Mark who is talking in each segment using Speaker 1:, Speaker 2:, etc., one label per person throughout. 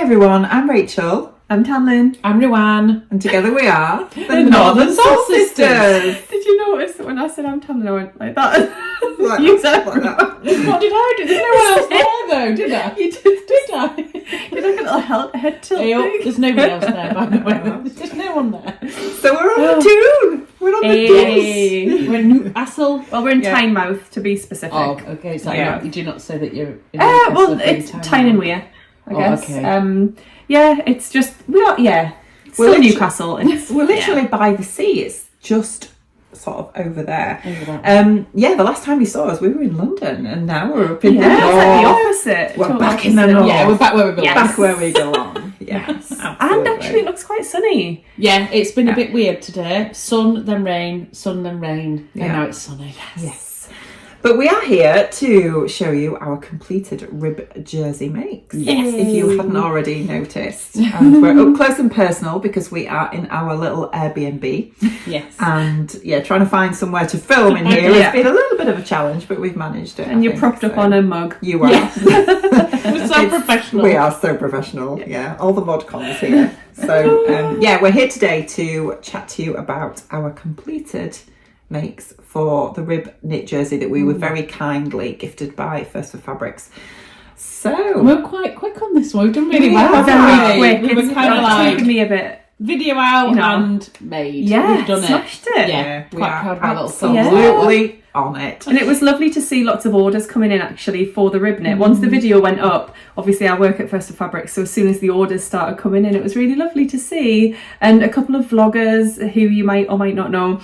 Speaker 1: everyone, I'm Rachel.
Speaker 2: I'm Tamlyn.
Speaker 3: I'm Ruan.
Speaker 1: And together we are
Speaker 3: the Northern
Speaker 1: Swimstyle.
Speaker 2: Did you notice that when I said I'm Tamlyn, I went like that?
Speaker 1: Like
Speaker 2: You
Speaker 1: that,
Speaker 2: said
Speaker 1: like that.
Speaker 3: What did I do? There's no one else there though, did I?
Speaker 2: You did.
Speaker 3: Did I?
Speaker 2: You did like a little head tilt
Speaker 3: Hey,
Speaker 2: thing.
Speaker 3: there's nobody else there, by the way. There's no one there.
Speaker 1: So we're on the tune. We're on the tune.
Speaker 3: We're in Newcastle.
Speaker 2: Well, we're in Tynemouth to be specific.
Speaker 3: Oh, okay. So
Speaker 2: Yeah.
Speaker 3: you do not say that you're in
Speaker 2: Well, it's Tyne and Weir, I guess.
Speaker 3: Okay.
Speaker 2: Yeah, it's just we're still in Newcastle. It's,
Speaker 1: We're literally by the sea. It's just sort of over there.
Speaker 2: Yeah.
Speaker 1: The last time you saw us, we were in London, and now we're up in the
Speaker 2: it's like the
Speaker 1: north.
Speaker 2: opposite.
Speaker 1: We're
Speaker 2: Total
Speaker 1: back in the
Speaker 2: opposite.
Speaker 1: north.
Speaker 3: Yeah, we're back where we belong.
Speaker 1: Back where we belong. Yes,
Speaker 2: And
Speaker 1: absolutely.
Speaker 2: actually, it looks quite sunny.
Speaker 3: Yeah, it's been a bit weird today. Sun, then rain, and
Speaker 1: Yeah.
Speaker 3: now it's sunny.
Speaker 1: Yes. But we are here to show you our completed rib jersey makes.
Speaker 3: Yes.
Speaker 1: If you hadn't already noticed. And we're up close and personal because we are in our little Airbnb.
Speaker 3: Yes.
Speaker 1: And trying to find somewhere to film in here has been a little bit of a challenge, but we've managed it.
Speaker 2: And you're propped up on a mug.
Speaker 1: You are.
Speaker 3: We're so professional.
Speaker 1: We are so professional. Yeah. All the mod cons here. So we're here today to chat to you about our completed makes for the rib knit jersey that we were very kindly gifted by First for Fabrics. So
Speaker 3: we're quite quick on this one. We've done really
Speaker 1: We
Speaker 3: well.
Speaker 1: are
Speaker 3: haven't
Speaker 2: Very quick.
Speaker 3: We were
Speaker 2: It's
Speaker 3: kind of
Speaker 2: taken
Speaker 3: like
Speaker 2: me a bit.
Speaker 3: video out
Speaker 2: You know.
Speaker 3: and made.
Speaker 2: Yeah,
Speaker 3: We've done it.
Speaker 2: smashed it.
Speaker 3: Yeah,
Speaker 1: we
Speaker 3: quite
Speaker 1: are
Speaker 3: proud of our little son.
Speaker 1: absolutely on it.
Speaker 2: And it was lovely to see lots of orders coming in actually for the rib knit. Once the video went up, obviously I work at First for Fabrics, so as soon as the orders started coming in, it was really lovely to see. And a couple of vloggers who you might or might not know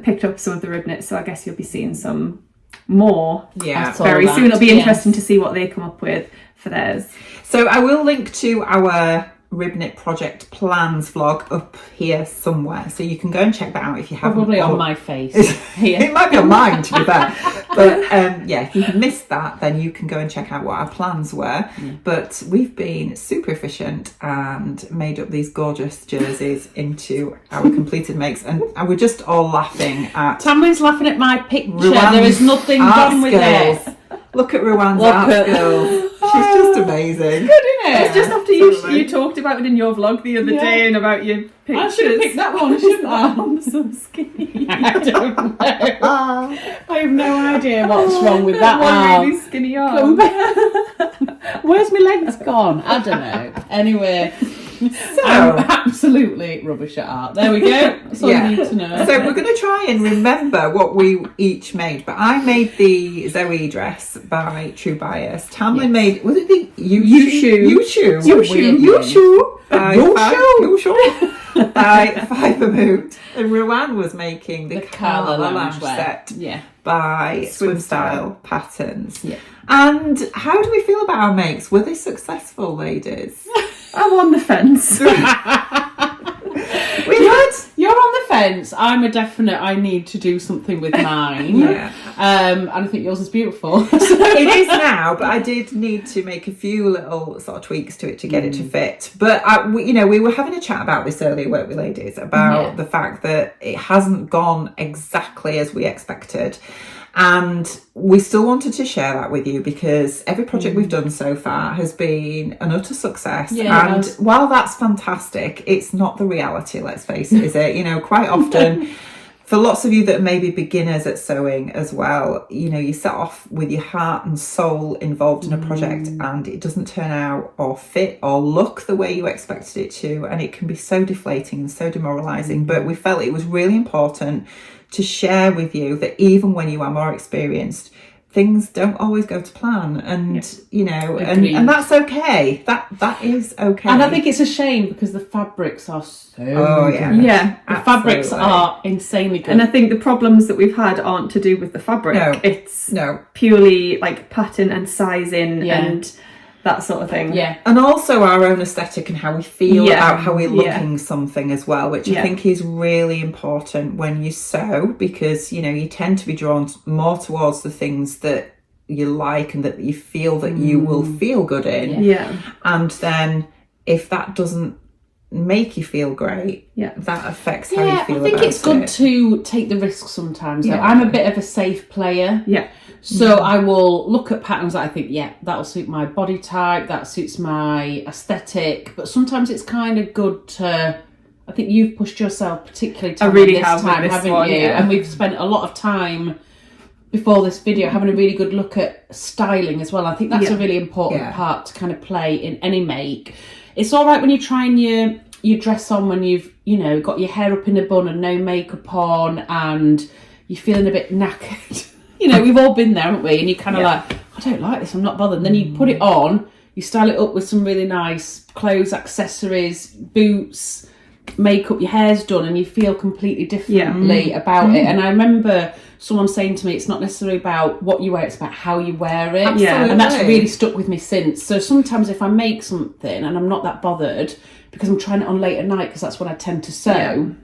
Speaker 2: picked up some of the rib knits, so I guess you'll be seeing some more
Speaker 1: Yeah.
Speaker 2: very soon. It'll be interesting to see what they come up with for theirs.
Speaker 1: So I will link to our rib knit project plans vlog up here somewhere, so you can go and check that out if you haven't.
Speaker 3: Probably on my face.
Speaker 1: It might be on mine, to be fair. But if you've missed that, then you can go and check out what our plans were. But we've been super efficient and made up these gorgeous jerseys into our completed makes, and we're just all laughing at
Speaker 3: Tamlyn's laughing at my picture.
Speaker 1: Ruan's
Speaker 3: There is nothing done with
Speaker 1: skills.
Speaker 3: it.
Speaker 1: Look at Ruan's
Speaker 3: Look
Speaker 1: art
Speaker 3: at-
Speaker 1: skills. She's just amazing.
Speaker 3: Good, isn't it?
Speaker 2: It's just after you talked about it in your vlog the other day and about your pictures.
Speaker 3: I should have picked that one, shouldn't I?
Speaker 2: I'm so skinny.
Speaker 3: I don't know. I have no idea what's wrong with that
Speaker 2: One
Speaker 3: arm.
Speaker 2: really skinny arm.
Speaker 3: Where's my legs gone? I don't know. Anyway, I'm absolutely rubbish at art. There we go. That's all you need to know.
Speaker 1: So we're going to try and remember what we each made. But I made the Zoey dress by True Bias. Tamlyn made, was it the Yushu by FibreMood. And Ruan was making the Karla lounge set by Swimstyle patterns.
Speaker 3: Yeah.
Speaker 1: And how do we feel about our makes? Were they successful, ladies?
Speaker 2: I'm on the fence.
Speaker 3: You're on the fence. I'm a definite. I need to do something with mine. And I think yours is beautiful.
Speaker 1: It is now, but I did need to make a few little sort of tweaks to it to get it to fit. But we were having a chat about this earlier, weren't we, ladies? About the fact that it hasn't gone exactly as we expected. And we still wanted to share that with you because every project we've done so far has been an utter success.
Speaker 3: Yeah,
Speaker 1: and while that's fantastic, it's not the reality, let's face it, is it? Quite often, for lots of you that may be beginners at sewing as well, you set off with your heart and soul involved in a project and it doesn't turn out or fit or look the way you expected it to. And it can be so deflating and so demoralising. But we felt it was really important to share with you that even when you are more experienced, things don't always go to plan, and and that's okay. That is okay.
Speaker 3: And I think it's a shame because the fabrics are so good.
Speaker 2: Yeah,
Speaker 3: the fabrics are insanely good.
Speaker 2: And I think the problems that we've had aren't to do with the fabric.
Speaker 1: No.
Speaker 2: It's purely like pattern and sizing and that sort of thing.
Speaker 3: Yeah.
Speaker 1: And also our own aesthetic and how we feel about how we're looking something as well, which I think is really important when you sew, because you tend to be drawn more towards the things that you like and that you feel that you will feel good in.
Speaker 2: Yeah.
Speaker 1: And then if that doesn't make you feel great, that affects how you feel.
Speaker 3: I think it's good to take the risk sometimes. Though. I'm a bit of a safe player. So I will look at patterns that I think, that'll suit my body type, that suits my aesthetic. But sometimes it's kind of good to. I think you've pushed yourself particularly
Speaker 2: I really have with this
Speaker 3: haven't
Speaker 2: one,
Speaker 3: you? And we've spent a lot of time before this video having a really good look at styling as well. I think that's a really important part to kind of play in any make. It's all right when you're trying your dress on when you've, got your hair up in a bun and no makeup on and you're feeling a bit knackered. We've all been there, haven't we? And you're kind of like, I don't like this, I'm not bothered. And then you put it on, you style it up with some really nice clothes, accessories, boots, makeup, your hair's done, and you feel completely differently about it. And I remember someone saying to me, it's not necessarily about what you wear, it's about how you wear it. And that's really stuck with me since. So sometimes if I make something and I'm not that bothered because I'm trying it on late at night because that's when I tend to sew,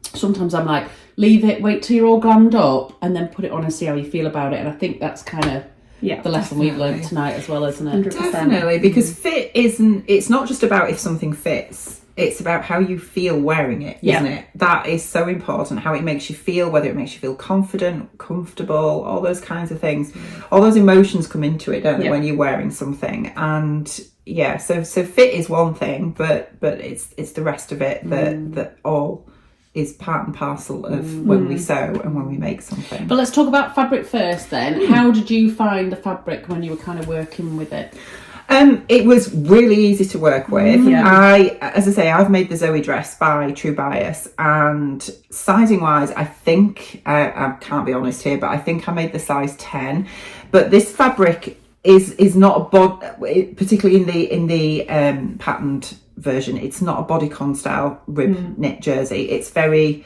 Speaker 3: sometimes I'm like, leave it, wait till you're all glammed up and then put it on and see how you feel about it. And I think that's kind of the lesson we've learned tonight as well, isn't it?
Speaker 2: 100%.
Speaker 1: Definitely, because fit it's not just about if something fits. It's about how you feel wearing it, isn't it? That is so important, how it makes you feel, whether it makes you feel confident, comfortable, all those kinds of things. All those emotions come into it, don't they, when you're wearing something. And so fit is one thing, but it's the rest of it that all is part and parcel of when we sew and when we make something.
Speaker 3: But let's talk about fabric first then. How did you find the fabric when you were kind of working with it?
Speaker 1: It was really easy to work with. As I say, I've made the Zoey dress by True Bias, and sizing wise, I think I can't be honest here, but I think I made the size 10. But this fabric is not a body, particularly in the patterned version. It's not a bodycon style rib knit jersey. It's very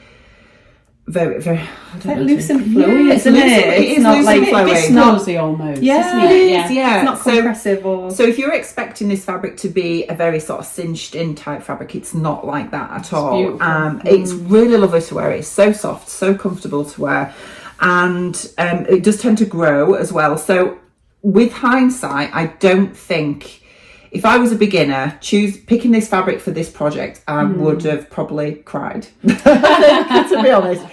Speaker 2: it's like loose and flowy, isn't it?
Speaker 1: It's not
Speaker 2: loose
Speaker 1: like flowy.
Speaker 3: It's snazzy almost.
Speaker 2: Yeah,
Speaker 3: isn't it?
Speaker 2: It's not compressive
Speaker 1: So if you're expecting this fabric to be a very sort of cinched in type fabric, it's not like that at all. It's really lovely to wear. It's so soft, so comfortable to wear, and it does tend to grow as well. So with hindsight, I don't think. If I was a beginner, picking this fabric for this project, I would have probably cried, to be honest.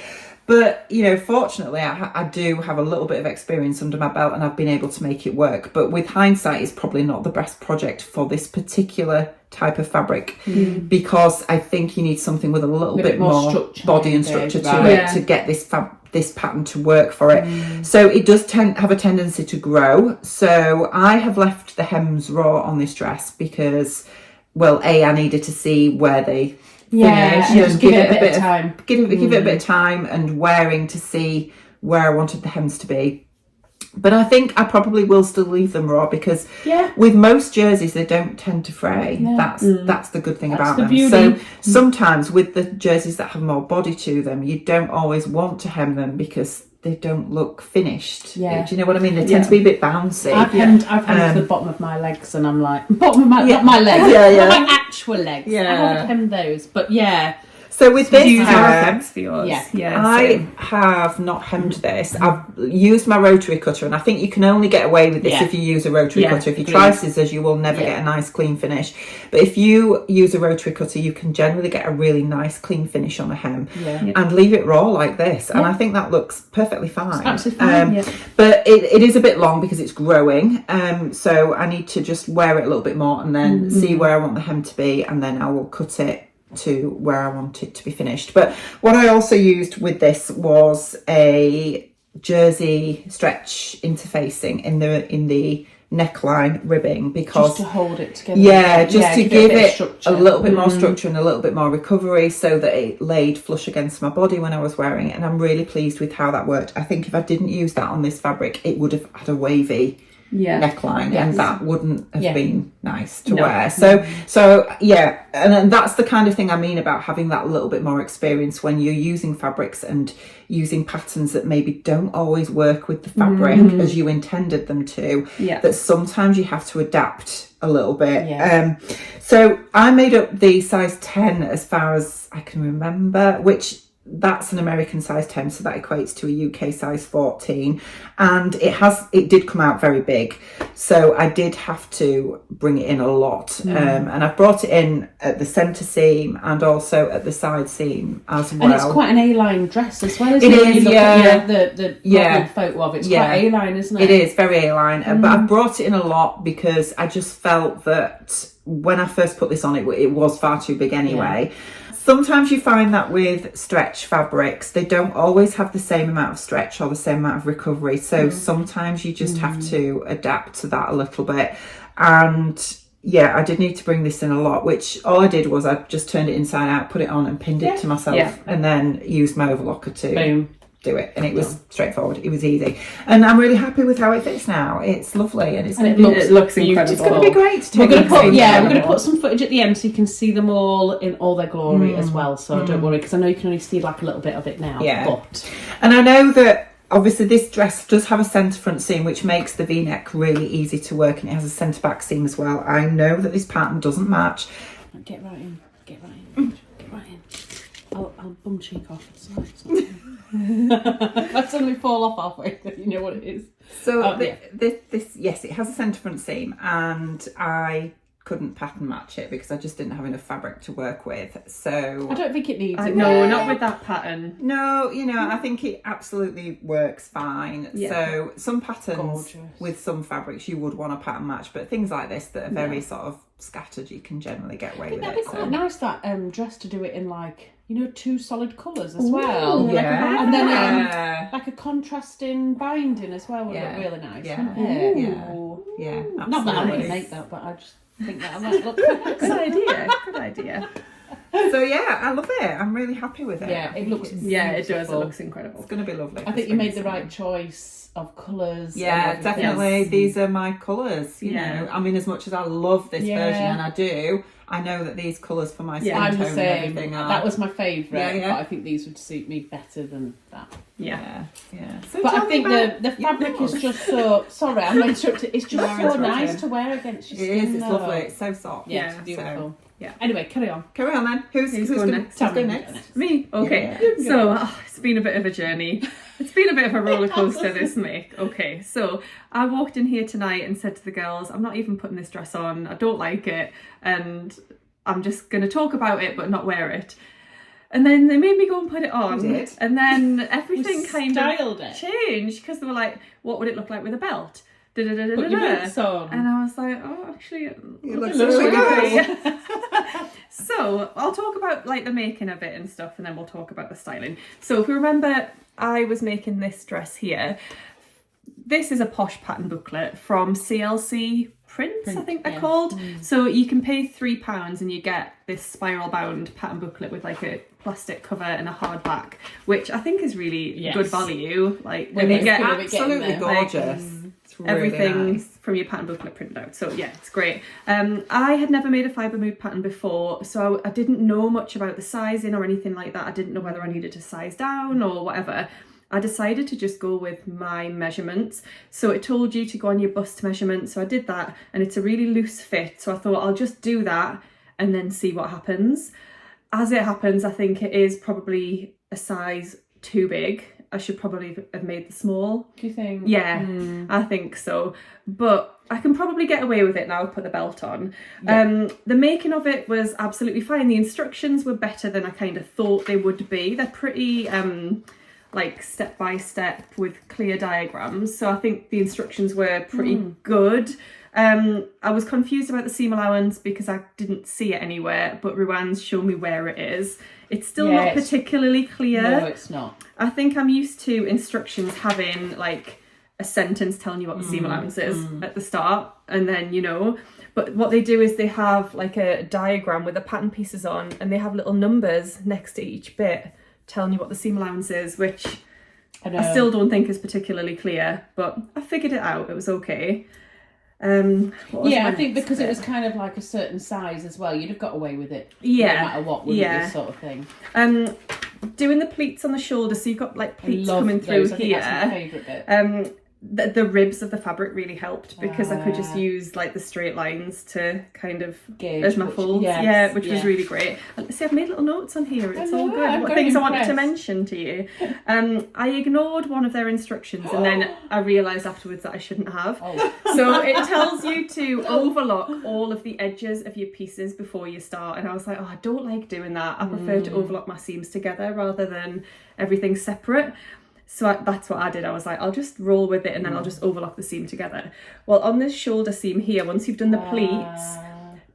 Speaker 1: But, fortunately, I do have a little bit of experience under my belt and I've been able to make it work. But with hindsight, it's probably not the best project for this particular type of fabric because I think you need something with a little bit more body and structure to it to get this pattern to work for it. So it does have a tendency to grow. So I have left the hems raw on this dress because, well, I needed to see where they finish
Speaker 3: and give it a bit of time.
Speaker 1: Give it a bit of time and wearing to see where I wanted the hems to be. But I think I probably will still leave them raw because with most jerseys they don't tend to fray. That's the good thing about them.
Speaker 3: Beauty.
Speaker 1: So sometimes with the jerseys that have more body to them, you don't always want to hem them because they don't look finished. Do you know what I mean? They tend to be a bit bouncy.
Speaker 3: I've hemmed to the bottom of my legs and I'm like, bottom of my not my legs, my actual legs. I haven't hemmed those, but
Speaker 1: So with this,
Speaker 2: for yours.
Speaker 1: I have not hemmed this. I've used my rotary cutter, and I think you can only get away with this if you use a rotary cutter. If you try scissors, you will never get a nice clean finish. But if you use a rotary cutter, you can generally get a really nice clean finish on a hem and leave it raw like this. And I think that looks perfectly fine.
Speaker 3: It's absolutely fine.
Speaker 1: But it is a bit long because it's growing. So I need to just wear it a little bit more and then see where I want the hem to be, and then I will cut it to where I want it to be finished. But what I also used with this was a jersey stretch interfacing in the neckline ribbing because
Speaker 3: just to hold it together.
Speaker 1: Just to give it a little bit more structure and a little bit more recovery so that it laid flush against my body when I was wearing it, and I'm really pleased with how that worked. I think if I didn't use that on this fabric, it would have had a wavy neckline and that wouldn't have been nice to wear. So and that's the kind of thing I mean about having that little bit more experience when you're using fabrics and using patterns that maybe don't always work with the fabric as you intended them to, that sometimes you have to adapt a little bit. So I made up the size 10 as far as I can remember, which that's an American size 10, so that equates to a UK size 14, and it did come out very big, so I did have to bring it in a lot. And I've brought it in at the centre seam and also at the side seam as well.
Speaker 3: And it's quite an A-line dress as well, isn't
Speaker 1: it?
Speaker 3: When
Speaker 1: Is,
Speaker 3: you look at the photo of it, it's
Speaker 1: yeah,
Speaker 3: quite A-line, isn't it?
Speaker 1: It is very A-line, but I've brought it in a lot because I just felt that when I first put this on, it was far too big anyway. Sometimes you find that with stretch fabrics, they don't always have the same amount of stretch or the same amount of recovery. So sometimes you just have to adapt to that a little bit. And yeah, I did need to bring this in a lot, which all I did was I just turned it inside out, put it on and pinned it to myself, and then used my overlocker to do it. And it was straightforward. It was easy. And I'm really happy with how it fits now. It's lovely and it looks incredible. It's going to be great to take.
Speaker 3: We're going to put some footage at the end so you can see them all in all their glory as well. So don't worry, because I know you can only see like a little bit of it now.
Speaker 1: Yeah. And I know that obviously this dress does have a centre front seam, which makes the V-neck really easy to work, and it has a centre back seam as well. I know that this pattern doesn't match.
Speaker 3: Get right in. I'll bum cheek off. It's I suddenly fall off halfway, you know what it is.
Speaker 1: So this yes, it has a centre front seam, and I couldn't pattern match it because I just didn't have enough fabric to work with. So
Speaker 3: I don't think it needs it.
Speaker 2: No, not with that pattern.
Speaker 1: No, I think it absolutely works fine. So some patterns with some fabrics you would want a pattern match, but things like this that are very sort of scattered, you can generally get away with it.
Speaker 3: That'd be quite nice, that dress, to do it in like, two solid colours as well.
Speaker 1: Yeah.
Speaker 3: And then like a contrasting binding as well would look really nice.
Speaker 1: Yeah.
Speaker 3: Not that I would make that, but I just think that I might look
Speaker 2: Good idea.
Speaker 1: So yeah, I love it. I'm really happy with it.
Speaker 3: Yeah, it looks
Speaker 2: it does. It looks incredible.
Speaker 1: It's going to be lovely.
Speaker 3: I think you made the right choice of colours.
Speaker 1: Yeah, definitely. These are my colours. You know, I mean, as much as I love this version, and I know that these colours for my skin tone and everything are.
Speaker 3: That was my favourite, but I think these would suit me better than that.
Speaker 1: Yeah.
Speaker 3: So but I think the fabric is just so. Sorry, I'm interrupted. It's just so nice to wear against your skin.
Speaker 1: It is. It's lovely. It's so soft.
Speaker 3: Yeah, it's beautiful. Yeah. Anyway, carry on then. Who's going next?
Speaker 1: Who's going next?
Speaker 2: Me. Okay. Yeah. So it's been a bit of a journey. It's been a bit of a roller coaster, this make. Okay. So I walked in here tonight and said to the girls, I'm not even putting this dress on. I don't like it, and I'm just going to talk about it but not wear it. And then they made me go and put it on. And then everything kind of changed, because they were like, what would it look like with a belt?
Speaker 3: Put your boots on.
Speaker 2: And I was like, oh, actually, it
Speaker 1: looks really good.
Speaker 2: So I'll talk about like the making of it and stuff, and then we'll talk about the styling. So if you remember, I was making this dress here. This is a posh pattern booklet from CLC Prints, I think they're called. So you can pay £3 and you get this spiral bound pattern booklet with like a plastic cover and a hardback, which I think is really good value. Like when you get
Speaker 1: absolutely gorgeous. Really
Speaker 2: everything
Speaker 1: nice.
Speaker 2: From your pattern booklet printed out. So yeah, it's great. I had never made a FibreMood pattern before, so I didn't know much about the sizing or anything like that. I didn't know whether I needed to size down or whatever. I decided to just go with my measurements. So it told you to go on your bust measurement. So I did that, and it's a really loose fit. So I thought I'll just do that and then see what happens. As it happens, I think it is probably a size too big. I should probably have made the small.
Speaker 3: Do you think?
Speaker 2: Yeah, I think so. But I can probably get away with it now. Put the belt on. Yeah. The making of it was absolutely fine. The instructions were better than I kind of thought they would be. They're pretty like step by step with clear diagrams. So I think the instructions were pretty good. I was confused about the seam allowance because I didn't see it anywhere, but Ruan's shown me where it is. It's still not particularly clear.
Speaker 3: No, it's not.
Speaker 2: I think I'm used to instructions having like a sentence telling you what the seam allowance is at the start, and then but what they do is they have like a diagram with the pattern pieces on, and they have little numbers next to each bit telling you what the seam allowance is, which I still don't think is particularly clear, but I figured it out. It was okay.
Speaker 3: I think because it was kind of like a certain size as well, you'd have got away with it no matter what, wouldn't you, this sort of thing.
Speaker 2: Doing the pleats on the shoulder, so you've got like pleats coming through here.
Speaker 3: I think that's my favourite bit.
Speaker 2: the ribs of the fabric really helped, because I could just use like the straight lines to kind of
Speaker 3: gauge
Speaker 2: as my folds, which was really great. See, I've made little notes on here. It's all good. What things I wanted to mention to you. I ignored one of their instructions, and then I realised afterwards that I shouldn't have. So it tells you to overlock all of the edges of your pieces before you start, and I was like, I don't like doing that. I prefer to overlock my seams together rather than everything separate. So that's what I did. I was like, I'll just roll with it, and then I'll just overlock the seam together. Well, on this shoulder seam here, once you've done the pleats,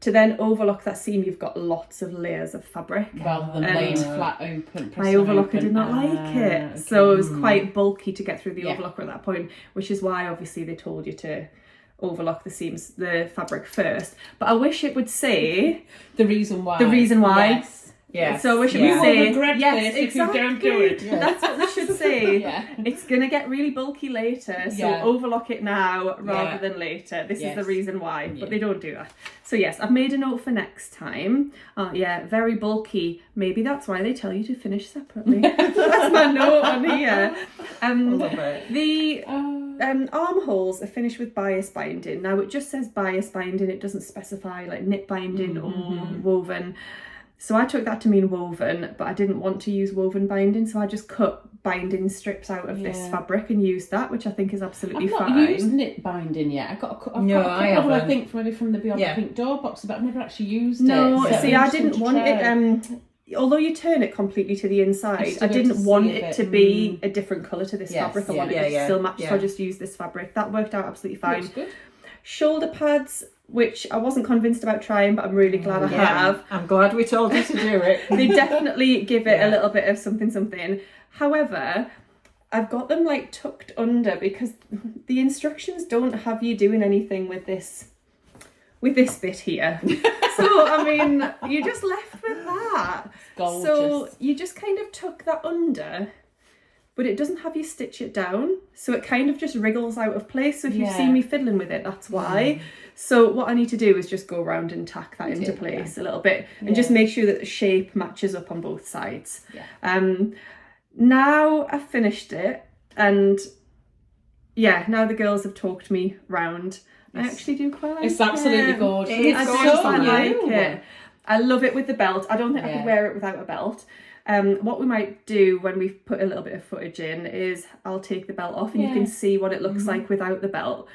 Speaker 2: to then overlock that seam, you've got lots of layers of fabric.
Speaker 3: Rather than laying flat open.
Speaker 2: My overlocker did not like it. Okay. So it was quite bulky to get through the overlocker at that point, which is why obviously they told you to overlock the seams, the fabric first. But I wish it would say
Speaker 3: the reason why.
Speaker 2: Yes. Yeah. So we should say,
Speaker 3: yes, if you don't do it.
Speaker 2: Yeah. That's what we should say. It's going to get really bulky later, so overlock it now rather than later. This is the reason why, but they don't do that. So yes, I've made a note for next time. Very bulky. Maybe that's why they tell you to finish separately. That's my note on here.
Speaker 1: I love it.
Speaker 2: The armholes are finished with bias binding. Now it just says bias binding. It doesn't specify like knit binding or woven. So I took that to mean woven, but I didn't want to use woven binding, so I just cut binding strips out of this fabric and used that, which I think is absolutely fine.
Speaker 3: I've not used knit binding yet. I've got a couple, I think, maybe from the Beyond Pink door box, but I've never actually used it.
Speaker 2: No, see, I didn't want it. Although you turn it completely to the inside, I didn't want it to be a different colour to this fabric. I wanted it to still match, so I just used this fabric. That worked out absolutely fine.
Speaker 3: Looks good.
Speaker 2: Shoulder pads, which I wasn't convinced about trying, but I'm really glad I have.
Speaker 1: I'm glad we told you to do it.
Speaker 2: They definitely give it a little bit of something. However, I've got them like tucked under because the instructions don't have you doing anything with this bit here. So, I mean, you're just left with that.
Speaker 3: Gorgeous.
Speaker 2: So you just kind of tuck that under, but it doesn't have you stitch it down, so it kind of just wriggles out of place. So if you've seen me fiddling with it, that's why. So what I need to do is just go around and tack that into place a little bit and just make sure that the shape matches up on both sides. Now I've finished it, and now the girls have talked me round. I actually do quite like it.
Speaker 3: It's absolutely gorgeous.
Speaker 2: I like it. I love it with the belt. I don't think I could wear it without a belt. What we might do when we've put a little bit of footage in is I'll take the belt off and you can see what it looks like without the belt.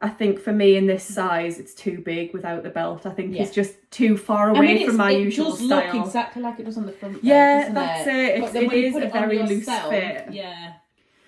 Speaker 2: I think for me in this size, it's too big without the belt. I think it's just too far away from my usual style.
Speaker 3: It does look exactly like it does on the front.
Speaker 2: That's it. It is a very loose fit.
Speaker 3: Yeah.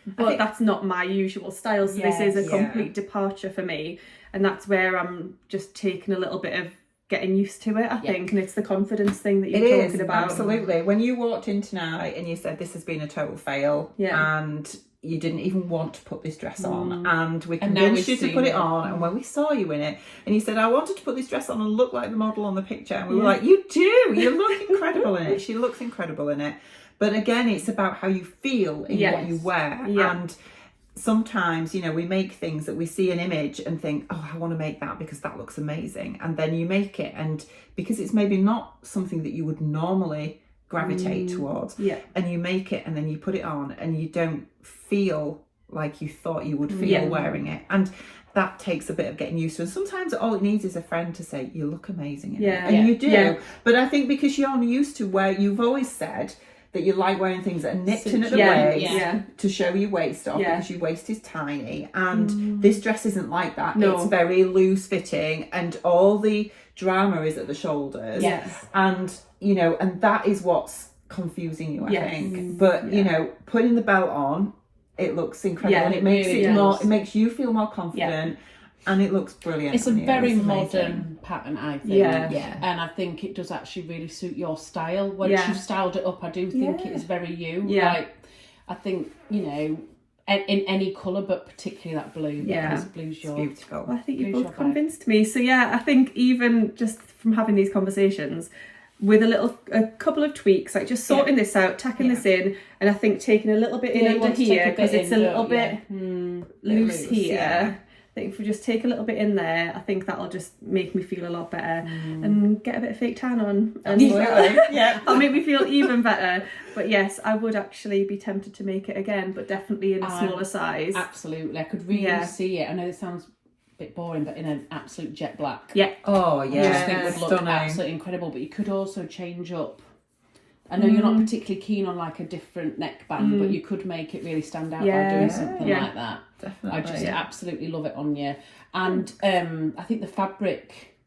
Speaker 2: But that's not my usual style. So this is a complete departure for me. And that's where I'm just taking a little bit of getting used to it, I think, and it's the confidence thing that you're talking about.
Speaker 1: Absolutely. When you walked in tonight and you said this has been a total fail, and you didn't even want to put this dress on, and we convinced you to put it on, and when we saw you in it, and you said, I wanted to put this dress on and look like the model on the picture, and we were like, you do, you look incredible in it. She looks incredible in it. But again, it's about how you feel in what you wear, and sometimes, we make things that we see an image and think, oh, I want to make that because that looks amazing. And then you make it, and because it's maybe not something that you would normally gravitate towards, and you make it and then you put it on and you don't feel like you thought you would feel wearing it. And that takes a bit of getting used to. And sometimes all it needs is a friend to say, you look amazing in it. And you do. But I think because you're used to where you've always said that you like wearing things that are nipped in at the waist to show your waist off because your waist is tiny, and this dress isn't like that. It's very loose fitting and all the drama is at the shoulders, and and that is what's confusing you, I think. But putting the belt on, it looks incredible, and it makes it more, it makes you feel more confident. And it looks brilliant.
Speaker 3: It's a very modern pattern, I think. And I think it does actually really suit your style. Once you've styled it up, I do think it is very you. Like, I think, in any colour, but particularly that blue. Because blue's your...
Speaker 1: It's beautiful.
Speaker 2: Well, I think you've both convinced me. So I think even just from having these conversations, with a couple of tweaks, like just sorting this out, tacking this in, and I think taking a little bit in under here, because it's a little bit loose here. think if we just take a little bit in there, I think that'll just make me feel a lot better and get a bit of fake tan on. And
Speaker 1: Yeah.
Speaker 2: that'll make me feel even better. But yes, I would actually be tempted to make it again, but definitely in a smaller size.
Speaker 3: Absolutely. I could really see it. I know this sounds a bit boring, but in an absolute jet black.
Speaker 2: Yeah.
Speaker 1: Oh,
Speaker 3: I
Speaker 1: yeah.
Speaker 3: just think would look
Speaker 1: Stunning.
Speaker 3: absolutely incredible. But you could also change up. I know you're not particularly keen on like a different neckband, but you could make it really stand out by doing something like that.
Speaker 1: Definitely.
Speaker 3: I just absolutely love it on you. And I think the fabric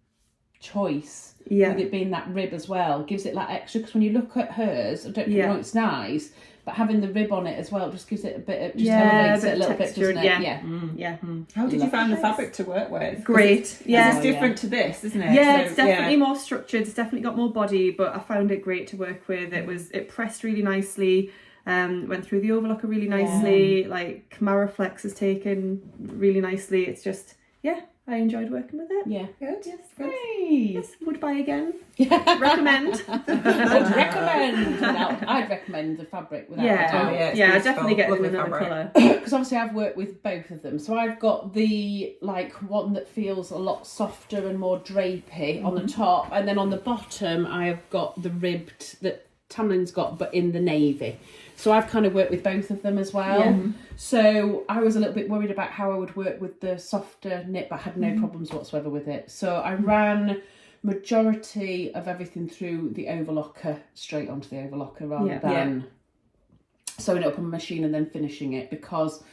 Speaker 3: choice, with it being that rib as well, gives it like extra, because when you look at hers, I don't get me wrong, it's nice, but having the rib on it as well just gives it a bit of, just elevates it a little bit, doesn't it?
Speaker 1: How did you find the fabric to work with?
Speaker 2: Great.
Speaker 1: Yeah. It's different to this, isn't it?
Speaker 2: Yeah, it's definitely more structured. It's definitely got more body, but I found it great to work with. It pressed really nicely. Went through the overlocker really nicely. Like Camara Flex is taken really nicely. It's just, I enjoyed working with it.
Speaker 3: Yeah.
Speaker 1: Good.
Speaker 2: Yes,
Speaker 3: Great.
Speaker 2: yes, would buy again. Recommend.
Speaker 3: I'd recommend. I'd recommend the fabric without a doubt.
Speaker 2: I definitely get it in another colour.
Speaker 3: Because obviously I've worked with both of them, so I've got the like one that feels a lot softer and more drapey on the top, and then on the bottom I've got the ribbed that Tamlyn's got, but in the navy. So I've kind of worked with both of them as well. So I was a little bit worried about how I would work with the softer knit, but I had no problems whatsoever with it. So I ran majority of everything through the overlocker, straight onto the overlocker, rather than sewing it up on a machine and then finishing it, because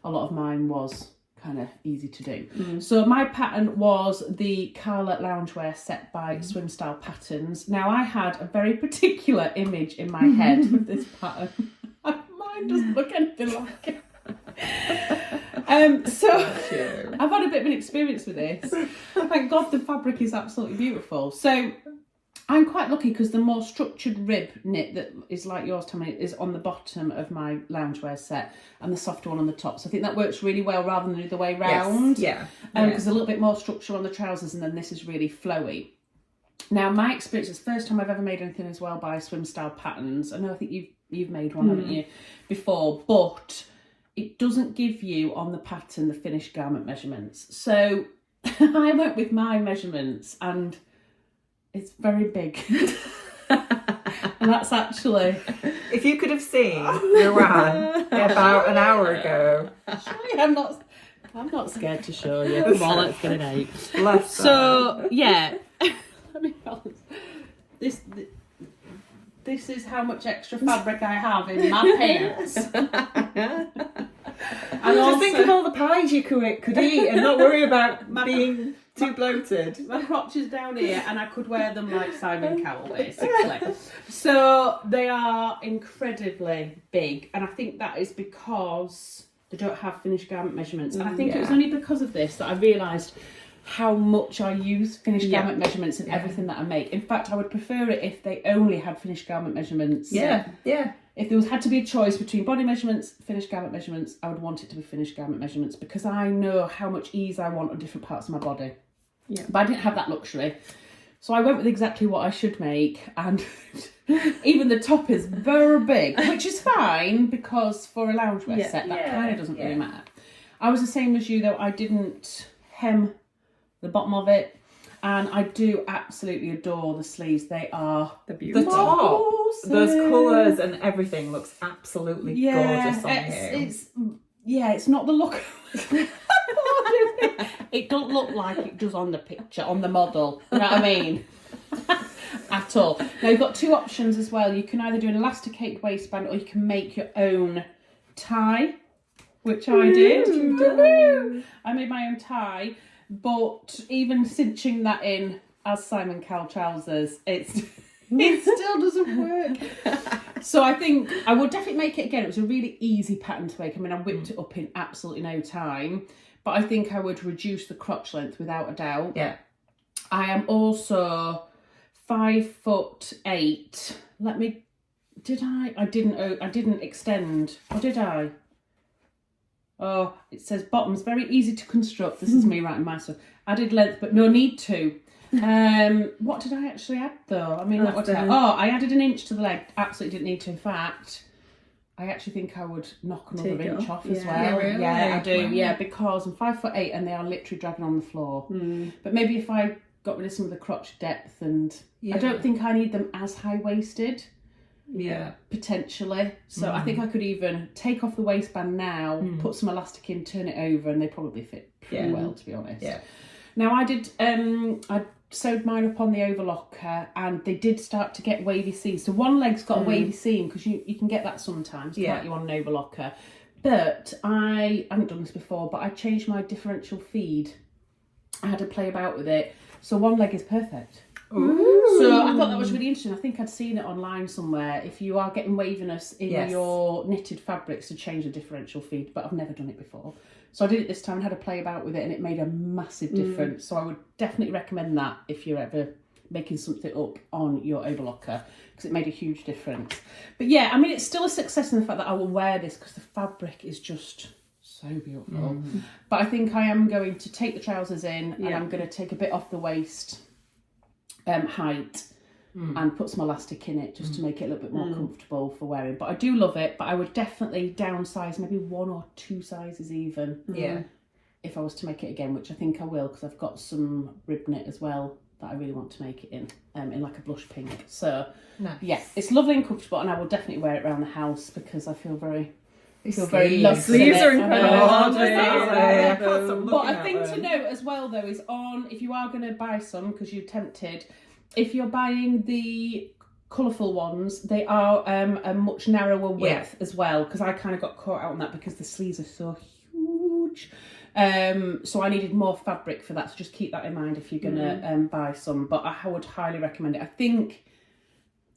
Speaker 3: a lot of mine was kind of easy to do. So my pattern was the Karla Loungewear set by Swimstyle Patterns. Now I had a very particular image in my head of this pattern. Mine doesn't look anything like it. So I've had a bit of an experience with this. Thank God the fabric is absolutely beautiful. So I'm quite lucky because the more structured rib knit that is like yours, Tammy, is on the bottom of my loungewear set, and the softer one on the top. So I think that works really well rather than the other way round.
Speaker 1: Yes.
Speaker 3: Because a little bit more structure on the trousers, and then this is really flowy. Now, my experience, it's the first time I've ever made anything as well by Swimstyle Patterns. I know, I think you've made one, haven't you, before, but it doesn't give you on the pattern the finished garment measurements. So I went with my measurements, and it's very big. And that's actually...
Speaker 1: If you could have seen Ruan about an hour ago.
Speaker 3: Surely I'm not scared to show you. Come on, let's get it out.
Speaker 1: Bless
Speaker 3: So, yeah. Let me balance. This is how much extra fabric I have in my pants.
Speaker 1: Just think of all the pies you could eat and not worry about being too bloated.
Speaker 3: My crotch is down here, and I could wear them like Simon Cowell, basically. So they are incredibly big, and I think that is because they don't have finished garment measurements. And I think it was only because of this that I realised how much I use finished garment measurements in everything that I make. In fact, I would prefer it if they only had finished garment measurements.
Speaker 1: Yeah.
Speaker 3: If there had to be a choice between body measurements, finished garment measurements, I would want it to be finished garment measurements, because I know how much ease I want on different parts of my body. Yeah. But I didn't have that luxury. So I went with exactly what I should make, and even the top is very big, which is fine, because for a loungewear set, that kind of doesn't really matter. I was the same as you, though. I didn't hem the bottom of it, and I do absolutely adore the sleeves. They are
Speaker 1: the top, those colours and everything looks absolutely gorgeous on you.
Speaker 3: It's not the look. It don't look like it does on the picture, on the model. You know what I mean? At all. Now you've got two options as well. You can either do an elasticated waistband, or you can make your own tie, which I did. I made my own tie. But even cinching that in as Simon Cowell trousers, it still doesn't work. So I think I would definitely make it again. It was a really easy pattern to make. I mean, I whipped it up in absolutely no time. But I think I would reduce the crotch length without a doubt.
Speaker 1: Yeah.
Speaker 3: I am also 5'8". I didn't extend. Or did I? Oh, it says bottoms, very easy to construct. This is me writing my stuff. Added length, but no need to. What did I actually add though? I mean, I added an inch to the leg. Absolutely didn't need to. In fact, I actually think I would knock another
Speaker 2: Take it
Speaker 3: inch
Speaker 2: off.
Speaker 3: off as
Speaker 2: Yeah.
Speaker 3: well.
Speaker 1: Yeah, really?
Speaker 3: Yeah, I do.
Speaker 1: Wow.
Speaker 3: Yeah, because I'm 5'8" and they are literally dragging on the floor. But maybe if I got rid of some of the crotch depth, and I don't think I need them as high waisted.
Speaker 1: Yeah.
Speaker 3: Potentially. So I think I could even take off the waistband now, put some elastic in, turn it over, and they probably fit pretty well, to be honest.
Speaker 1: Yeah.
Speaker 3: Now I did, I sewed mine up on the overlocker, and they did start to get wavy seams. So one leg's got a wavy seam, because you can get that sometimes, can't you, on an overlocker. But I haven't done this before, but I changed my differential feed. I had to play about with it. So one leg is perfect.
Speaker 1: Ooh.
Speaker 3: So I thought that was really interesting. I think I'd seen it online somewhere. If you are getting waviness in your knitted fabrics, to change the differential feed, but I've never done it before. So I did it this time and had to play about with it, and it made a massive difference. So I would definitely recommend that if you're ever making something up on your overlocker, because it made a huge difference. But yeah, I mean, it's still a success in the fact that I will wear this because the fabric is just so beautiful. But I think I am going to take the trousers in, and I'm going to take a bit off the waist height and put some elastic in it, just to make it a little bit more comfortable for wearing. But I do love it, but I would definitely downsize, maybe 1 or 2 sizes even, if I was to make it again, which I think I will, because I've got some rib knit as well that I really want to make it in like a blush pink. So yeah, it's lovely and comfortable, and I will definitely wear it around the house because I feel very luxe.
Speaker 2: Sleeves are incredible, aren't
Speaker 1: they? I can't stop
Speaker 3: But
Speaker 1: looking
Speaker 3: a
Speaker 1: at
Speaker 3: thing
Speaker 1: them.
Speaker 3: to note as well, though, is if you are going to buy some, because you're tempted, if you're buying the colourful ones, they are a much narrower width as well, because I kind of got caught out on that because the sleeves are so huge. So I needed more fabric for that, so just keep that in mind if you're going to buy some. But I would highly recommend it. I think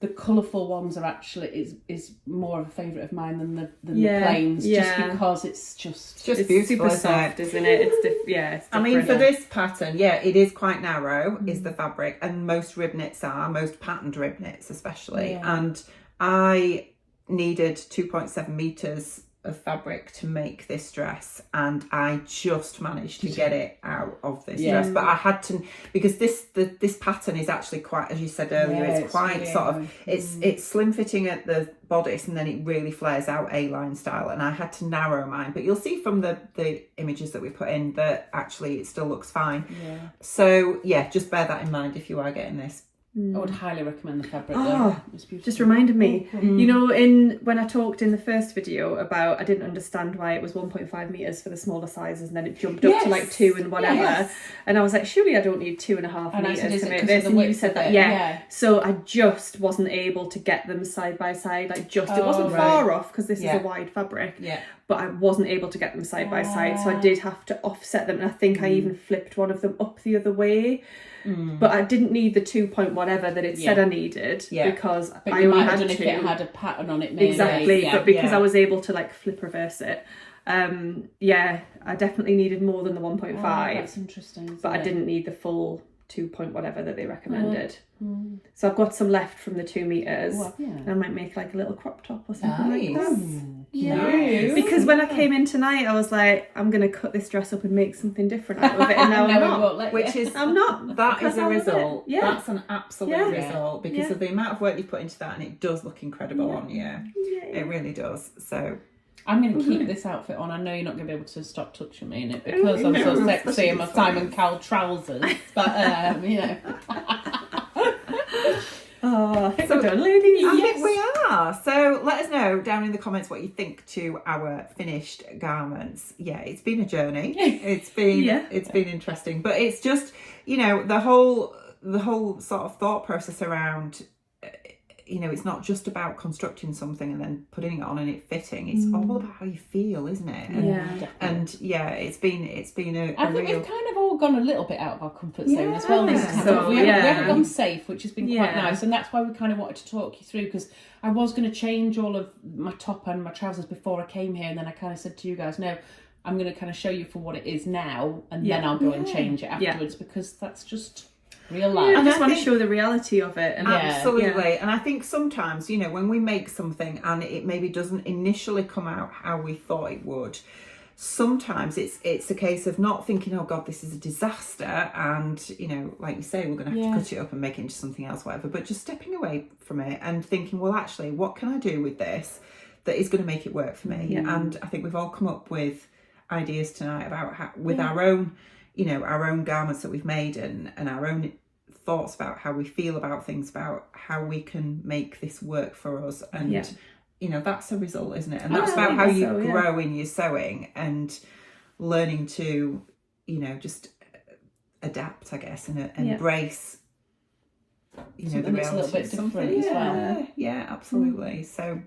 Speaker 3: the colourful ones are actually is more of a favourite of mine than the plains, just because it's
Speaker 1: beautiful,
Speaker 2: super soft, isn't it? It's it's different.
Speaker 1: I mean, for this pattern, it is quite narrow, is the fabric, and most rib knits are, most patterned rib knits especially. And I needed 2.7 metres of fabric to make this dress, and I just managed to get it out of this dress. But I had to, because this pattern is actually quite, as you said earlier, it's quite really sort of it's slim fitting at the bodice, and then it really flares out A-line style, and I had to narrow mine. But you'll see from the images that we put in that actually it still looks fine. So just bear that in mind if you are getting this.
Speaker 3: I would highly recommend the fabric though. It's beautiful.
Speaker 2: Just reminded me, you know, when I talked in the first video about I didn't understand why it was 1.5 metres for the smaller sizes, and then it jumped up to like 2 and whatever, and I was like, surely I don't need 2.5 metres to make this, and you said that so I just wasn't able to get them side by side, like it wasn't far off because this is a wide fabric, but I wasn't able to get them side by side, so I did have to offset them, and I think I even flipped one of them up the other way. But I didn't need the 2 point whatever that it said I needed, because
Speaker 3: but
Speaker 2: I
Speaker 3: you
Speaker 2: only
Speaker 3: might have
Speaker 2: had
Speaker 3: done
Speaker 2: to.
Speaker 3: if it had a pattern on it, maybe.
Speaker 2: Exactly, but because I was able to like flip reverse it, I definitely needed more than the 1.5.
Speaker 3: That's interesting.
Speaker 2: But I didn't need the full 2 point whatever that they recommended. So I've got some left from the 2 metres. And I might make like a little crop top or something like that. Because when I came in tonight, I was like, I'm going to cut this dress up and make something different out of it, and now I'm not. I'm not.
Speaker 1: That is a result.
Speaker 2: Yeah.
Speaker 1: That's an absolute result, because of the amount of work you put into that, and it does look incredible on you. It really does. So
Speaker 3: I'm going to keep this outfit on. I know you're not going to be able to stop touching me in it because I'm so sexy in my Simon Cowell trousers. But, you know.
Speaker 2: Oh, I think we're done, ladies.
Speaker 1: I think we are. So let us know down in the comments what you think to our finished garments. It's been a journey. It's been interesting, but it's just, you know, the whole sort of thought process around, you know, it's not just about constructing something and then putting it on and it fitting. It's all about how you feel, isn't it? And it's been a
Speaker 3: I think we've kind of all gone a little bit out of our comfort zone as well. We haven't gone safe, which has been quite nice, and that's why we kind of wanted to talk you through, because I was going to change all of my top and my trousers before I came here, and then I kind of said to you guys, no, I'm going to kind of show you for what it is now, and then I'll go and change it afterwards, because that's just real life.
Speaker 2: I just want to show the reality of it. And
Speaker 1: absolutely. And I think sometimes, you know, when we make something and it maybe doesn't initially come out how we thought it would, sometimes it's a case of not thinking, oh God, this is a disaster, and, you know, like you say, we're going to have to cut it up and make it into something else, whatever, but just stepping away from it and thinking, well, actually, what can I do with this that is going to make it work for me. And I think we've all come up with ideas tonight about how, with our own, you know, our own garments that we've made and our own thoughts about how we feel about things, about how we can make this work for us. And you know, that's a result, isn't it? And that's about how you grow in your sewing and learning to, you know, just adapt, I guess, and embrace, you know, the reality.
Speaker 3: A little bit different as well.
Speaker 1: Yeah, absolutely. So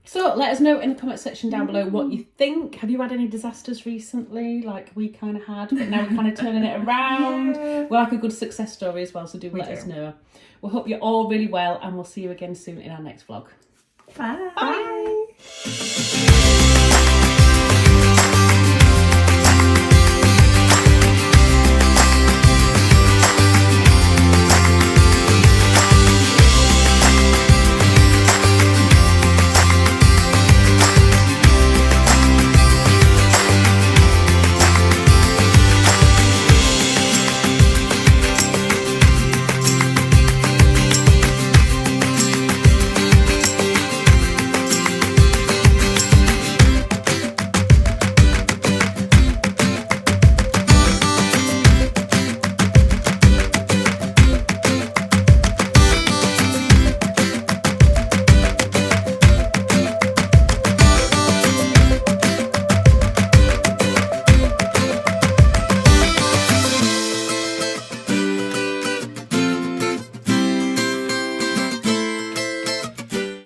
Speaker 3: So let us know in the comment section down below what you think. Have you had any disasters recently, like we kind of had, but now we're kind of turning it around? We like a good success story as well, so do let us know. We hope you're all really well, and we'll see you again soon in our next vlog.
Speaker 1: Bye. Bye.